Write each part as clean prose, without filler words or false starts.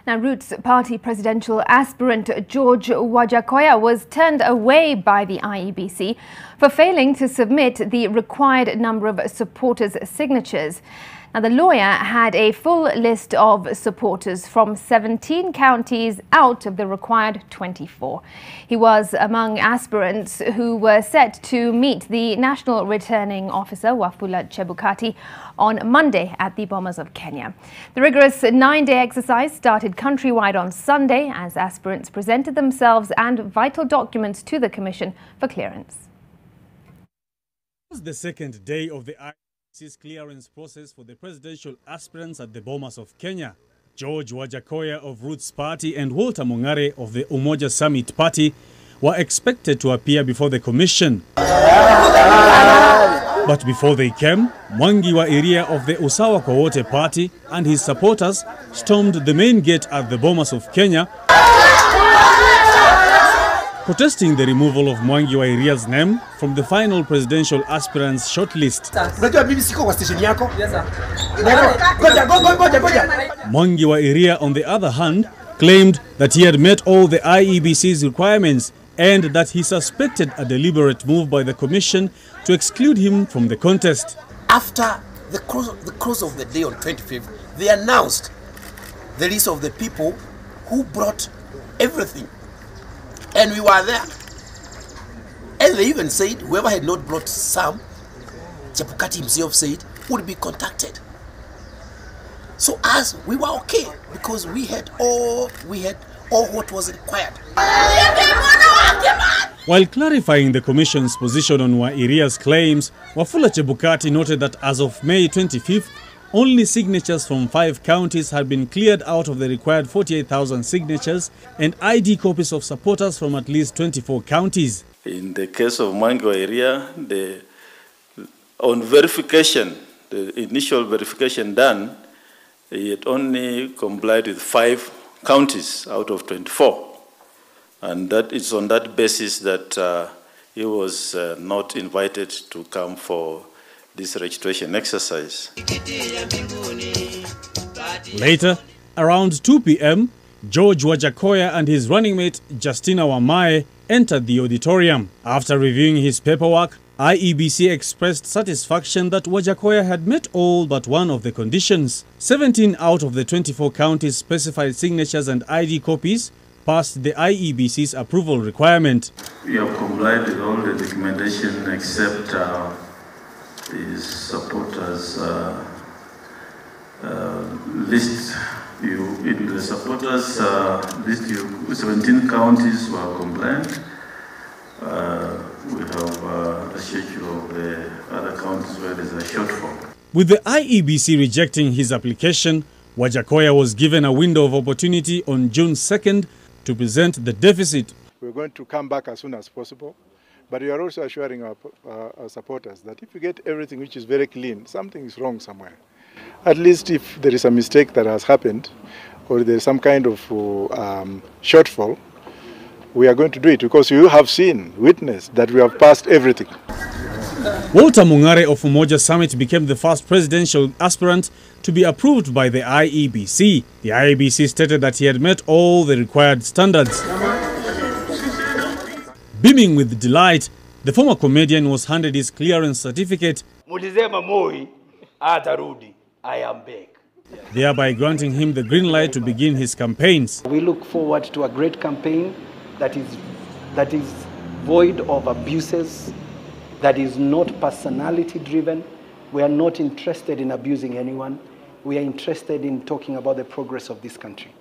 Now, Roots Party presidential aspirant George Wajakoyah was turned away by the IEBC for failing to submit the required number of supporters' signatures. Now, the lawyer had a full list of supporters from 17 counties out of the required 24. He was among aspirants who were set to meet the National Returning Officer, Wafula Chebukati, on Monday at the Bomas of Kenya. The rigorous 9-day exercise started countrywide on Sunday as aspirants presented themselves and vital documents to the Commission for clearance. It was the second day of the IEBC's clearance process for the presidential aspirants at the Bomas of Kenya. George Wajakoyah of Roots Party and Walter Mungare of the Umoja Summit Party were expected to appear before the Commission. But before they came, Mwangiwa area of the Wajakoyah Party and his supporters stormed the main gate at the Bomas of Kenya, protesting the removal of Mwangiwa area's name from the final presidential aspirants shortlist. Mwangiwa area, on the other hand, claimed that he had met all the IEBC's requirements and that he suspected a deliberate move by the Commission to exclude him from the contest. After the close of the day on 25th, they announced the list of the people who brought everything. And we were there. And they even said whoever had not brought some, Chebukati himself said, would be contacted. So as we were okay, because we had all what was required. While clarifying the Commission's position on Wairia's claims, Wafula Chebukati noted that as of May 25th, only signatures from 5 counties had been cleared out of the required 48,000 signatures and ID copies of supporters from at least 24 counties. In the case of Mwangiwa area, on verification, the initial verification done, he had only complied with 5 counties out of 24. And that is on that basis that he was not invited to come for this registration exercise. Later, around 2 p.m., George Wajakoyah and his running mate Justina Wamae entered the auditorium. After reviewing his paperwork, IEBC expressed satisfaction that Wajakoyah had met all but one of the conditions. 17 out of the 24 counties specified signatures and ID copies passed the IEBC's approval requirement. We have complied with all the documentation except the supporters list. In the supporters list, 17 counties were compliant. We have a schedule of the other counties where there's a shortfall. With the IEBC rejecting his application, Wajakoyah was given a window of opportunity on June 2nd to present the deficit. We're going to come back as soon as possible, but we are also assuring our supporters that if you get everything which is very clean, something is wrong somewhere. At least if there is a mistake that has happened or there is some kind of shortfall, we are going to do it because you have witnessed that we have passed everything. Walter Mungare of Umoja Summit became the first presidential aspirant to be approved by the IEBC. The IEBC stated that he had met all the required standards. Beaming with delight, the former comedian was handed his clearance certificate, I am back. Thereby granting him the green light to begin his campaigns. We look forward to a great campaign that is void of abuses, that is not personality driven. We are not interested in abusing anyone. We are interested in talking about the progress of this country.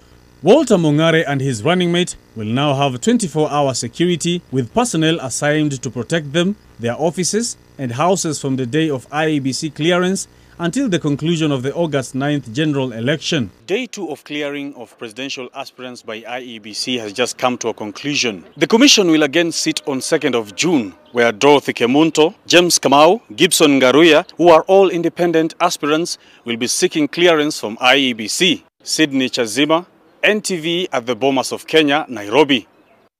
Walter Mungare and his running mate will now have 24-hour security with personnel assigned to protect them, their offices and houses from the day of IEBC clearance until the conclusion of the August 9th general election. Day 2 of clearing of presidential aspirants by IEBC has just come to a conclusion. The Commission will again sit on 2nd of June, where Dorothy Kemunto, James Kamau, Gibson Ngaruya, who are all independent aspirants, will be seeking clearance from IEBC. Sydney Chazima, NTV at the Bomas of Kenya, Nairobi.